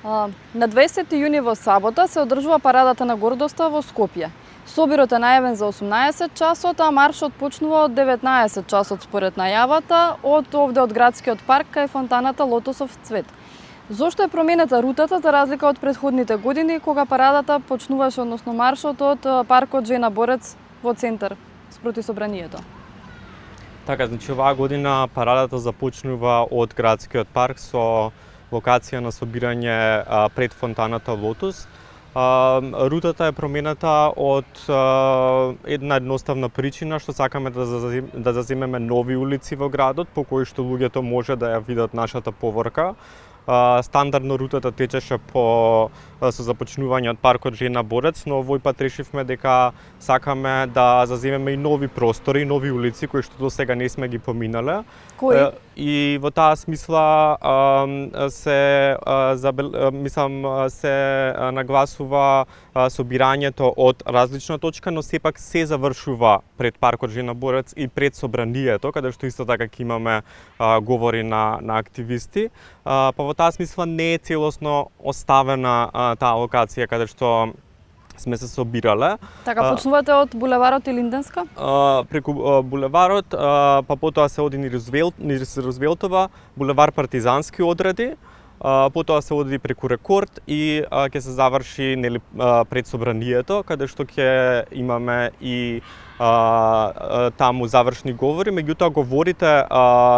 На 20 јуни во сабота се одржува парадата на гордоста во Скопје. Собирот е најавен за 18 часот, а маршот почнува од 19 часот според најавата од овде од градскиот парк кај фонтаната Лотосов цвет. Зошто е променета рутата за разлика од претходните години кога парадата почнуваше, односно маршот од паркот Жена Борец во центар спроти собранието? Така, значи оваа година парадата започнува од градскиот парк со локација на собирање пред фонтаната Лотос. Рутата е променета од една едноставна причина што сакаме да заземеме нови улици во градот по кои што луѓето може да ја видат нашата поворка. Стандардно рутата течеше со започнување од паркот Жена Борец, но овој пат решивме дека сакаме да заземеме и нови простори, нови улици кои што до сега не сме ги поминале. Кои? И во таа смисла се нагласува собирањето од различна точка, но сепак се завршува пред паркот Жена Борец и пред собранието, каде што исто така ќе имаме говори на активисти. Па во таа смисла не е целосно оставена таа локација каде што сме се собирале. Така, почнувате од булеварот и Линденска? Преку булеварот, па потоа се оди низ Рузвелтова, булевар Партизански одреди, потоа се оди преку Рекорд и ќе се заврши пред собранието, каде што ќе имаме и таму завршни говори, меѓутоа говорите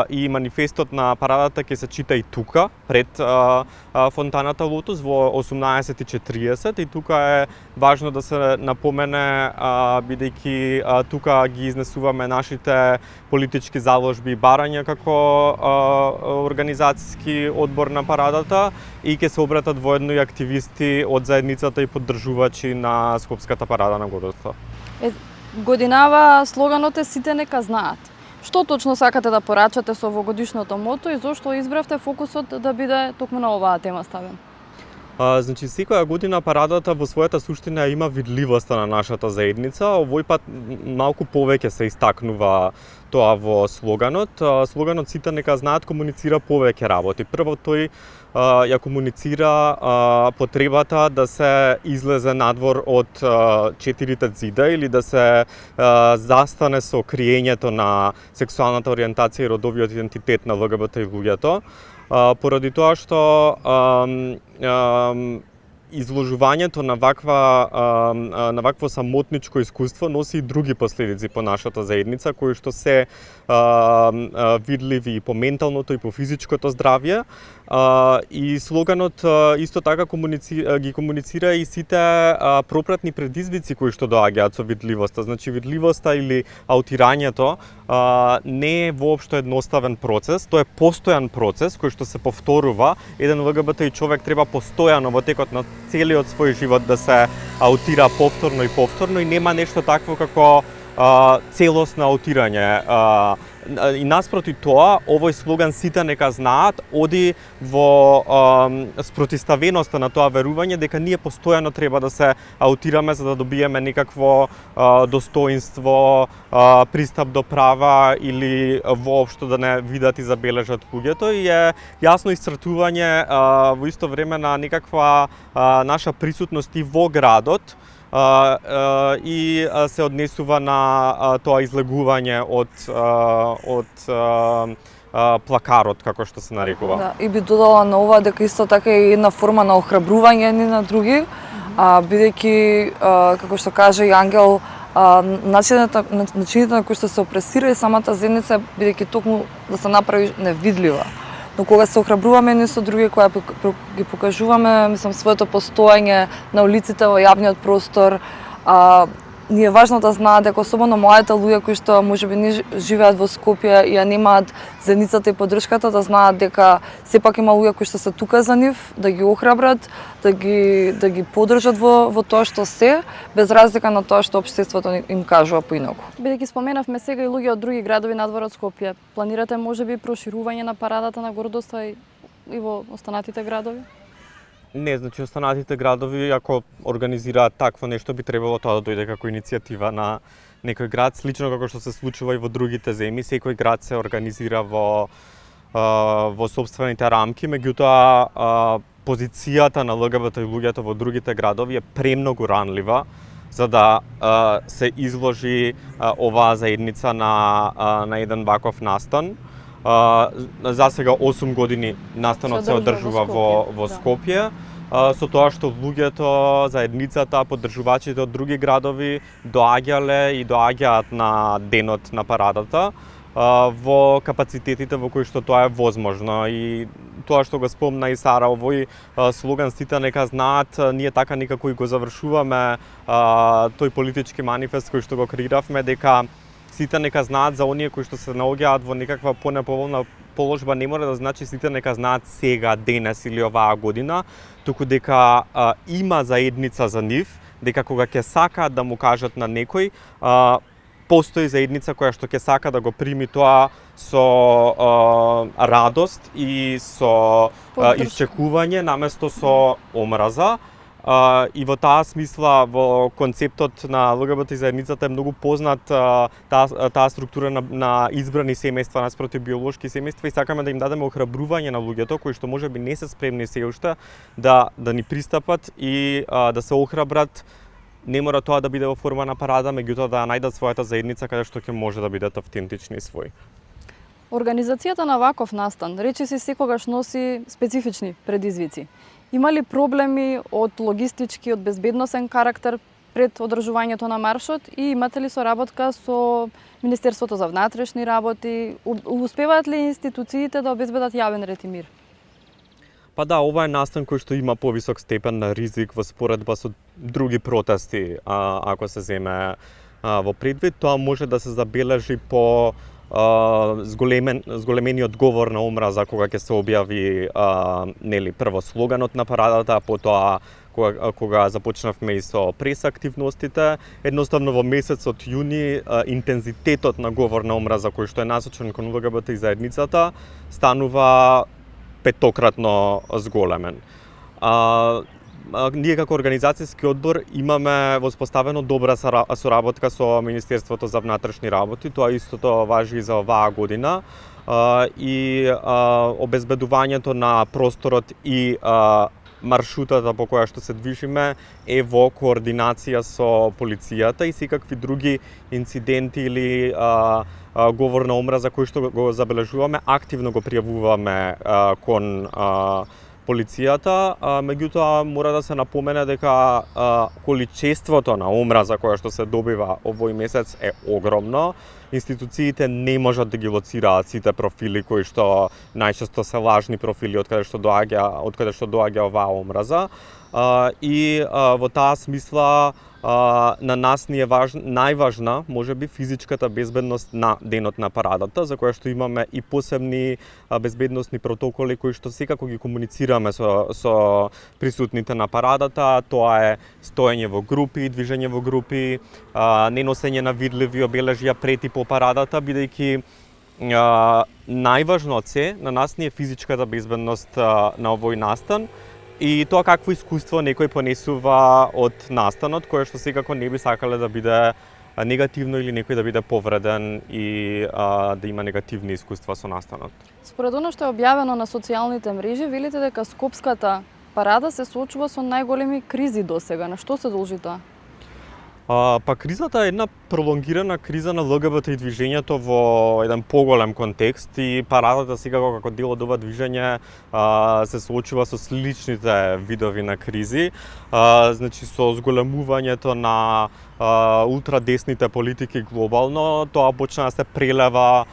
и манифестот на парадата ќе се чита и тука, пред фонтаната Лотос во 18:40 и тука е важно да се напомене, бидејќи тука ги изнесуваме нашите политички заложби и барања како организацијски одбор на парадата и ќе се обратат воедно и активисти од заедницата и поддржувачи на Скопската парада на гордоста. Годинава слоганот е "Сите нека знаат". Што точно сакате да порачате со овогодишното мото и зошто избравте фокусот да биде токму на оваа тема ставен? Значи, секоја година парадата во својата суштина има видливоста на нашата заедница. Овој пат малку повеќе се истакнува тоа во слоганот. Слоганот "Сите нека знаат" комуницира повеќе работи. Прво, тој ја комуницира потребата да се излезе надвор од четирите зида или да се застане со криењето на сексуалната ориентација и родовиот идентитет на ЛГБТ и луѓето. Поради тоа што изложувањето на вакво самотничко искуство носи и други последици по нашата заедница, кои што се видливи и по менталното и по физичкото здравје. И слоганот исто така ги комуницира и сите пропратни предизвици кои што доаѓаат со видливоста. Значи, видливоста или аутирањето не е воопшто едноставен процес, тоа е постојан процес кој што се повторува. Еден ЛГБТ човек треба постојано во текот на целиот свој живот да се аутира повторно и нема нешто такво како целосно аутирање. И наспроти тоа, овој слоган "Сите нека знаат" оди во спротиставеноста на тоа верување дека ние постојано треба да се аутираме за да добиеме некакво достоинство, пристап до права или воопшто да не видат и забележат луѓето и е јасно исцртување во исто време на некаква наша присутност и во градот и се однесува на тоа излегување од плакарот, како што се нарекува. Да, и би додала на ова дека исто така е една форма на охрабрување едни на други, бидејќи, како што каже и Ангел, начините на кои што се опресира и самата заедница, бидејќи токму да се направи невидлива. Но кога се охрабруваме едни со други, кога ги покажуваме, мислам, своето постоење на улиците во јавниот простор, ни е важно да знаат дека особено младите луѓе кои што можеби не живеат во Скопје и ја немаат заедницата и поддршката, да знаат дека сепак има луѓе кои што се тука за нив, да ги охрабрат, да ги поддржат во тоа што се, без разлика на тоа што општеството им кажува поинаку. Бидејќи споменавме сега и луѓе од други градови надвор од Скопје, планирате можеби проширување на парадата на гордоста и во останатите градови? Не, значи останатите градови, ако организираат такво нешто, би требало тоа да дојде како иницијатива на некој град, слично како што се случува и во другите земји. Секој град се организира во собствените рамки, меѓутоа позицијата на ЛГБТ луѓето во другите градови е премногу ранлива за да се изложи оваа заедница на еден ваков настан. За сега 8 години настанот се одржува во Скопје. Со тоа што луѓето, заедницата, поддржувачите од други градови доаѓале и доаѓаат на денот на парадата во капацитетите во кои што тоа е возможно. И тоа што го спомна и Сара, овој слоган "Сите нека знаат", ние така некако и го завршуваме тој политички манифест кој што го креиравме, дека сите нека знаат за оние кои што се наоѓаат во некаква понеповолна положба, не мора да значи сите нека знаат сега, денес или оваа година, туку дека има заедница за нив, дека кога ќе сакаат да му кажат на некој, постои заедница која што ќе сака да го прими тоа со радост и со исчекување наместо со омраза. И во таа смисла, во концептот на ЛГБТ заедницата е многу познат таа структура на избрани семејства наспроти биолошки семејства и сакаме да им дадеме охрабрување на луѓето кои што можеби не се спремни се уште да ни пристапат и да се охрабрат. Не мора тоа да биде во форма на парада, меѓутоа да најдат својата заедница каде што ќе може да бидат автентични и своји. Организацијата на ваков настан речиси секогаш носи специфични предизвици. Има ли проблеми од логистички, од безбедносен карактер пред одржувањето на маршот и имате ли соработка со Министерството за внатрешни работи? Успеваат ли институциите да обезбедат јавен ред и мир? Па да, ова е настан кој што има повисок степен на ризик во споредба со други протести, ако се земе во предвид. Тоа може да се забележи по зголемениот говор на омраза кога ќе се објави прво слоганот на парадата, а потоа кога започнавме и со пресактивностите. Едноставно во месецот јуни интензитетот на говор на омраза кој што е насочен кон ЛГБТ и заедницата станува петократно зголемен. Ние како организацијски одбор имаме воспоставено добра соработка со Министерството за внатрешни работи, тоа истото важи и за оваа година. И обезбедувањето на просторот и маршрутата по која што се движиме е во координација со полицијата и секакви други инциденти или говор на омраза кои што го забележуваме, активно го пријавуваме кон полицијата, меѓутоа мора да се напомене дека количеството на омраза која што се добива овој месец е огромно. Институциите не можат да ги лоцираат сите профили кои што најчесто се лажни профили од каде што доаѓа оваа омраза. И во таа смисла на нас ни е најважна, можеби, физичката безбедност на денот на парадата, за која што имаме и посебни безбедносни протоколи кои што секако ги комуницираме со присутните на парадата. Тоа е стоење во групи, движење во групи, неносење на видливи обележја пред и по парадата, бидејќи најважно од се на нас ни е физичката безбедност на овој настан. И тоа какво искуство некој понесува од настанот, кое што секако не би сакале да биде негативно или некој да биде повреден и да има негативни искуства со настанот. Според оно што е објавено на социјалните мрежи, велите дека скопската парада се соочува со најголеми кризи досега. На што се должи тоа? Па кризата е една пролонгирана криза на ЛГБТ и движењето во еден поголем контекст и парадата сега како дел од ова движење се соочува со сличните видови на кризи, значи со зголемувањето на ултрадесните политики глобално. Тоа почна да се прелева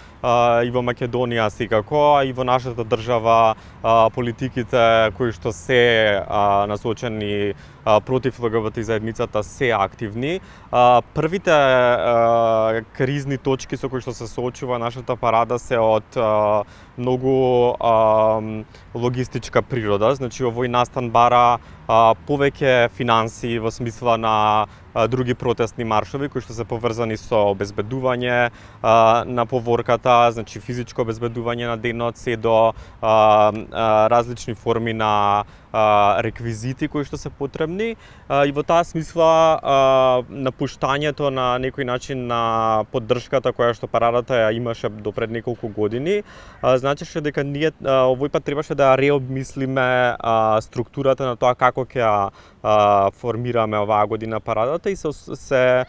и во Македонија секако, и во нашата држава политиките кои што се насочени против ЛГБТ заедницата се активни. Првите кризни точки со кои што се соочува нашата парада се од многу логистичка природа, значи овој настан бара повеќе финанси во смисла на други протестни маршови кои што се поврзани со обезбедување на поворката, значи физичко обезбедување на денот, се до различни форми на реквизити кои што се потребни, и во таа смисла напуштањето на некој начин на поддршката која што парадата ја имаше до пред неколку години, значеше дека ние овој пат требаше да ја реобмислиме структурата на тоа како ќе ја формираме оваа година парадата, и се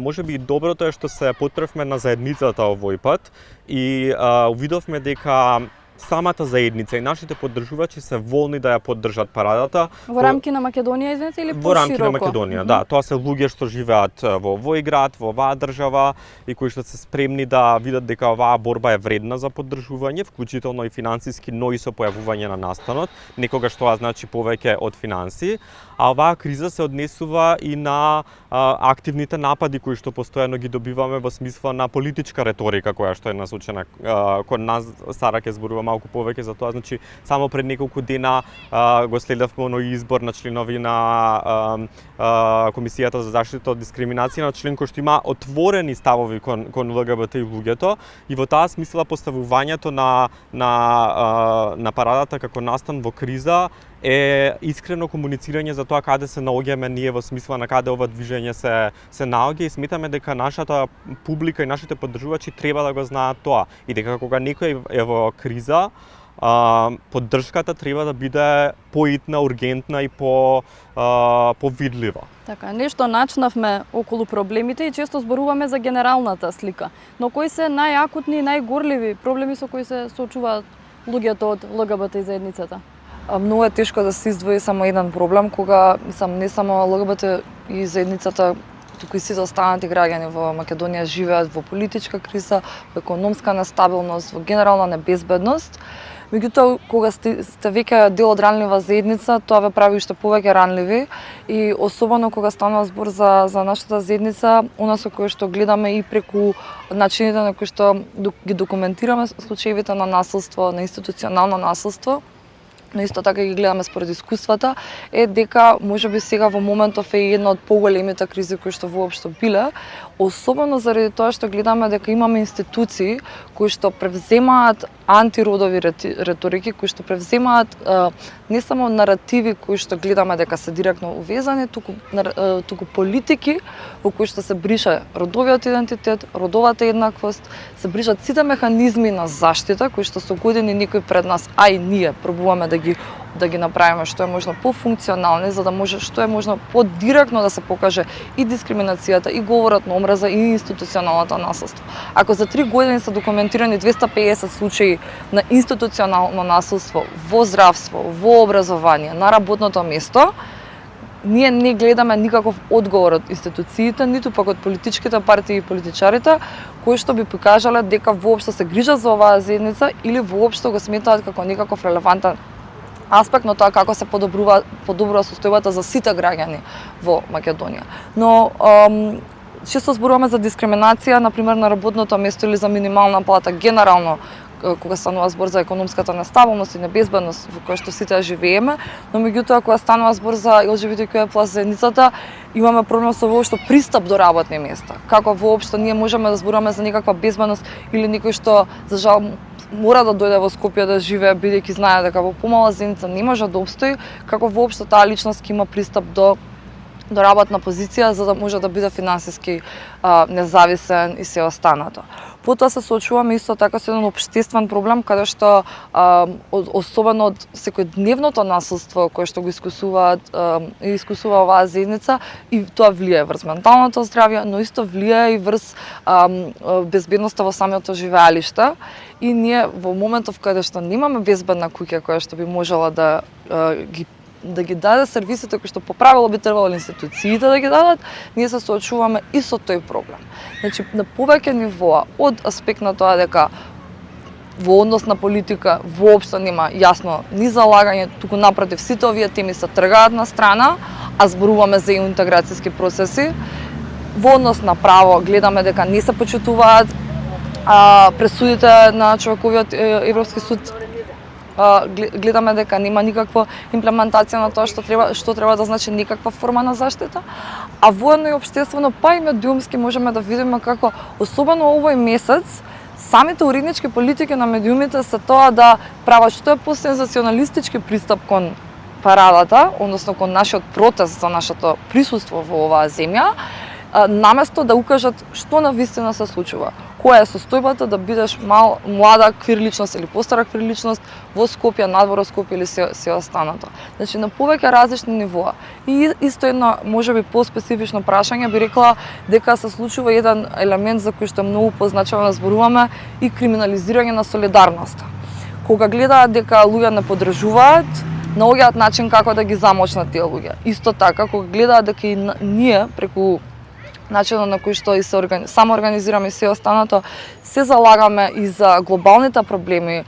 можеби доброто е што се потрефме на заедницата овој пат и увидовме дека самата заедница и нашите поддржувачи се волни да ја поддржат парадата. Во рамки на Македонија, извинете, или пошироко? Во рамки на Македонија, да. Тоа се луѓе што живеат во овој град, во оваа држава и кои што се спремни да видат дека оваа борба е вредна за поддржување, вклучително и финансиски, но и со појавување на настанот. Некогаш тоа значи повеќе од финанси. А оваа криза се однесува и на активните напади кои што постојано ги добиваме во смисла на политичка реторика која што е насочена кон нас. Сара ќе зборува малку повеќе за тоа, значи само пред неколку дена го следевме оној избор на членови на Комисијата за заштита од дискриминација, на член кој што има отворени ставови кон ЛГБТ и луѓето, и во таа смисла поставувањето на парадата како настан во криза е искрено комуницирање за тоа каде се наоѓаме ние, во смисла на каде ова движење се наоѓа, и сметаме дека нашата публика и нашите поддржувачи треба да го знаат тоа, и дека кога некој е во криза, поддршката треба да биде поитна, ургентна и повидлива. Така, нешто начнавме околу проблемите и често зборуваме за генералната слика. Но кои се најакутни и најгорливи проблеми со кои се соочуваат луѓето од ЛГБТ и заедницата? Многу е тешко да се издвои само еден проблем, кога не само ЛГБТ и заедницата, туку и сите останати граѓани во Македонија живеат во политичка криза, во економска нестабилност, во генерална небезбедност. Меѓутоа, кога сте веќе дел од ранлива заедница, тоа ве прави уште повеќе ранливи, и особено кога станува збор за нашата заедница, она со кое што гледаме и преку начините на кои што ги документираме случаевите на насилство, на институционално насилство, но исто така ги гледаме според искуствата, е дека можеби сега во моментов е една од поголемите кризи кои што воопшто биле, особено заради тоа што гледаме дека имаме институции кои што превземаат антиродови реторики, кои што превземаат не само наративи кои што гледаме дека се директно увезани, туку политики во кои што се брише родовиот идентитет, родовата еднаквост, се бришат сите механизми на заштита кои што со години некои пред нас, а и ние пробуваме да ги направиме што е можно пофункционални, за да може што е можно подиректно да се покаже и дискриминацијата, и говорот на омраза, и институционалното насилство. Ако за 3 години се документирани 250 случаи на институционално насилство во здравство, во образование, на работното место, ние не гледаме никаков одговор од институциите, ниту пак од политичките партии и политичарите, кои што би покажале дека воопшто се грижат за оваа заедница или воопшто го сметаат како некаков релевантен аспект на тоа како се подобрува состојбата за сите граѓани во Македонија. Но често зборуваме за дискриминација, например на работното место или за минимална плата генерално, кога станува збор за економската нестабилност и небезбедност во која што сите живееме, но меѓутоа кога станува збор за ЛГБТQ+ заедницата, имаме проблем со воопшто пристап до работни места. Како воопшто ние можеме да зборуваме за некаква безбедност или некој што за жал мора да дојде во Скопје да живее, бидејќи знае дека во помала заедница не може да обстои, како воопшто таа личност ќе има пристап до работна позиција за да може да биде финансиски независен и се останато. Потоа се соочуваме исто така со еден општествен проблем каде што особено од секојдневното насилство кое што го искусува оваа заедница, и тоа влијае врз менталното здравје, но исто влијае и врз безбедноста во самото живеалиште. И ние во моментов каде што немаме безбедна куќа која што би можела да ги даде сервисите кои што по правило би требало институциите да ги дадат, ние се соочуваме и со тој проблем. Значи, на повеќе нивоа, од аспект на тоа дека во однос на политика воопшто нема јасно ни залагање, туку напротив сите овие теми се тргаат на страна, а зборуваме за интеграцијски процеси. Во однос на право гледаме дека не се почитуваат пресудите на човековиот Европски суд гледаме дека нема никаква имплементација на тоа што треба да значи никаква форма на заштита, а воедно и општествено, па и медиумски можеме да видиме како особено овој месец самите уреднички политики на медиумите се тоа да прават што е посензационалистички пристап кон парадата, односно кон нашиот протест за нашето присуство во оваа земја, наместо да укажат што навистина се случува. Која е состојбата да бидеш млада квир-личност или постара квир-личност во Скопје, надвор од Скопје или се останато. Значи на повеќе различни нивоа. И исто едно можеби поспецифично прашање би рекла дека се случува еден елемент за кој што многу позначено зборуваме и криминализирање на солидарноста. Кога гледаат дека луѓе не поддржуваат, наоѓаат начин како да ги замочнат тие луѓе. Исто така, кога гледаат дека и ние преку начинот на кој што и се самоорганизираме и се останато, се залагаме и за глобалните проблеми,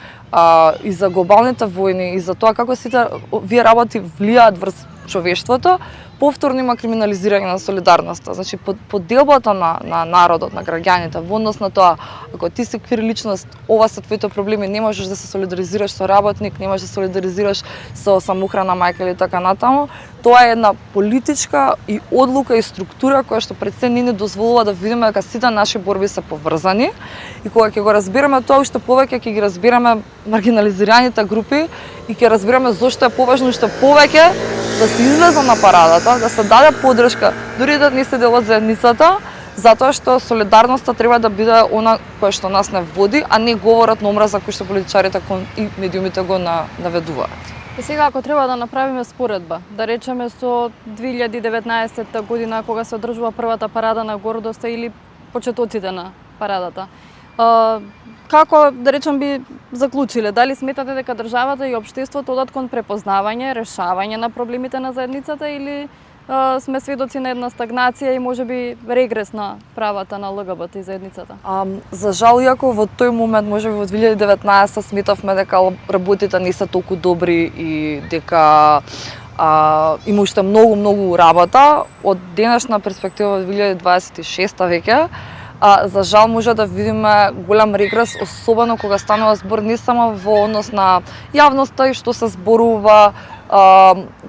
и за глобалните војни, и за тоа како сите овие работи влијаат врз човештвото, повторно има криминализирање на солидарноста. Значи, поделбата на народот, на граѓаните, во однос на тоа, ако ти си квир-личност, ова се твоите проблеми, не можеш да се солидаризираш со работник, не можеш да се солидаризираш со самоухрана мајка или така натаму, тоа е една политичка и одлука и структура која што пред се не дозволува да видиме дека сите наши борби се поврзани и кога ќе го разбереме тоа, уште повеќе ќе ги разбереме маргинализираните групи и ќе разбереме зошто е поважно уште повеќе да се излезе на парадата, да се даде поддршка, дури да не се дел од заедницата, затоа што солидарноста треба да биде она која што нас не води, а не говорат на омраза кој што политичарите и медиумите го наведуваат. И сега ако треба да направиме споредба, да речеме со 2019 година кога се одржува првата парада на гордоста или почетоците на парадата, како, да речем, би заклучиле? Дали сметате дека државата и општеството одат кон препознавање, решавање на проблемите на заедницата или сме сведоци на една стагнација и можеби регрес на правата на ЛГБТ и заедницата? За жал, иако во тој момент, можеби во 2019 сметавме дека работите не се толку добри и дека има уште многу работа, од денешна перспектива во 2026 веќе, за жал може да видиме голем регрес, особено кога станува збор не само во однос на јавноста и што се зборува,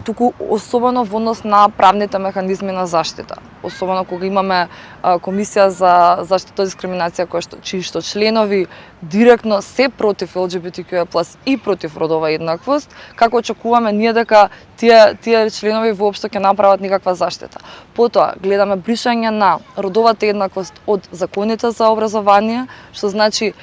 туку особено во однос на правните механизми на заштита. Особено кога имаме комисија за заштита од дискриминација чии што членови директно се против ЛГБТQ+ и против родова еднаквост, како очекуваме ние дека тие членови воопшто ќе направат никаква заштита. Потоа гледаме бришање на родовата еднаквост од законите за образование, што значи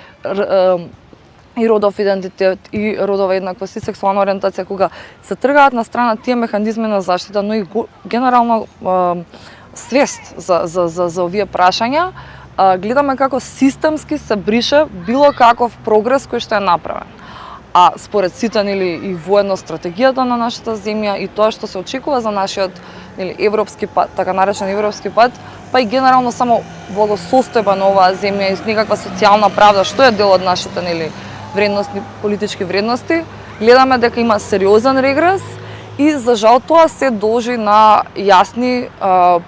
и родов идентитет, и родова еднаквост, и сексуална ориентација, кога се тргаат на страна тие механизми на заштита, но и генерално свест за овие прашања, гледаме како системски се брише било каков прогрес кој што е направен. А според сите и воедно стратегијата на нашата земја и тоа што се очекува за нашиот европски пат, така наречен европски пат, па и генерално само благосостојба на оваа земја и некаква социјална правда, што е дел од нашите вредности, политички вредности, гледаме дека има сериозен регрес и за жал тоа се должи на јасни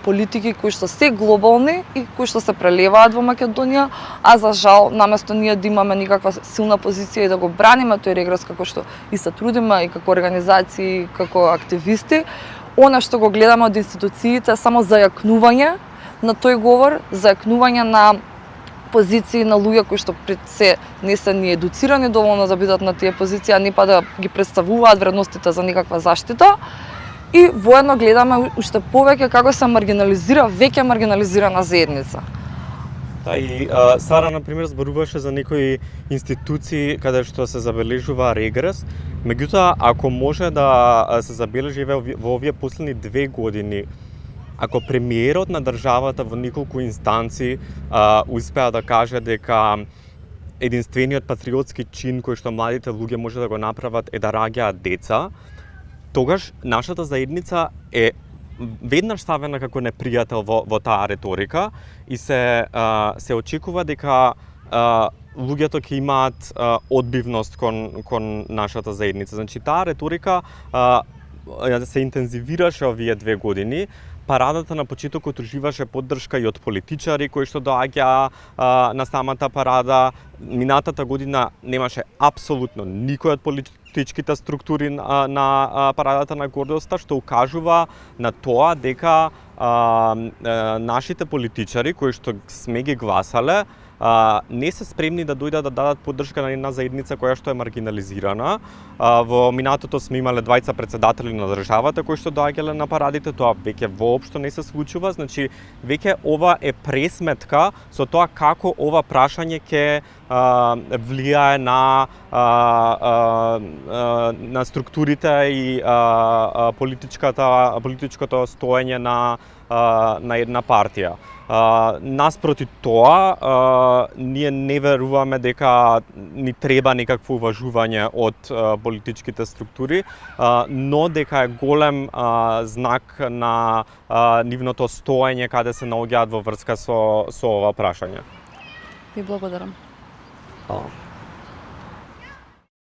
политики кои што се глобални и кои што се прелеваат во Македонија, а за жал наместо ние да имаме никаква силна позиција и да го браниме тој регрес како што и се трудиме и како организации, како активисти, она што го гледаме од институциите само зајакнување на тој говор, зајакнување на позиции на луѓе кои што пред се не се ни едуцирани доволно да бидат на тие позиции, а не па да ги представуваат вредностите за никаква заштита. И воедно гледаме уште повеќе како се веќе маргинализирана заедница. Да, и Сара, например, зборуваше за некои институции каде што се забележува регрес. Меѓутоа, ако може да се забележи во овие последни 2 години, ако премиерот на државата во неколку инстанци успеа да каже дека единствениот патриотски чин кој што младите луѓе може да го направат е да раѓаат деца, тогаш нашата заедница е веднаш ставена како непријател во таа реторика и се очекува дека луѓето ќе имаат одбивност кон нашата заедница. Значи таа реторика се интензивираше овие 2 години, Парадата на почетокот уживаше поддршка и од политичари кои што доаѓа на самата парада. Минатата година немаше апсолутно никој од политичките структури на парадата на гордоста, што укажува на тоа дека нашите политичари кои што сме ги гласале не се спремни да дојдат да дадат поддршка на една заедница која што е маргинализирана. Во минатото сме имале двајца председатели на државата кои што доаѓале на парадите, тоа веќе воопшто не се случува, значи веќе ова е пресметка со тоа како ова прашање ќе влијае на структурите и политичкото стоење на една партија. Наспроти тоа, ние не веруваме дека ни треба некакво уважување од политичките структури, но дека е голем знак на нивното стоење каде се наоѓаат во врска со ова прашање. Ви благодарам. Hvala.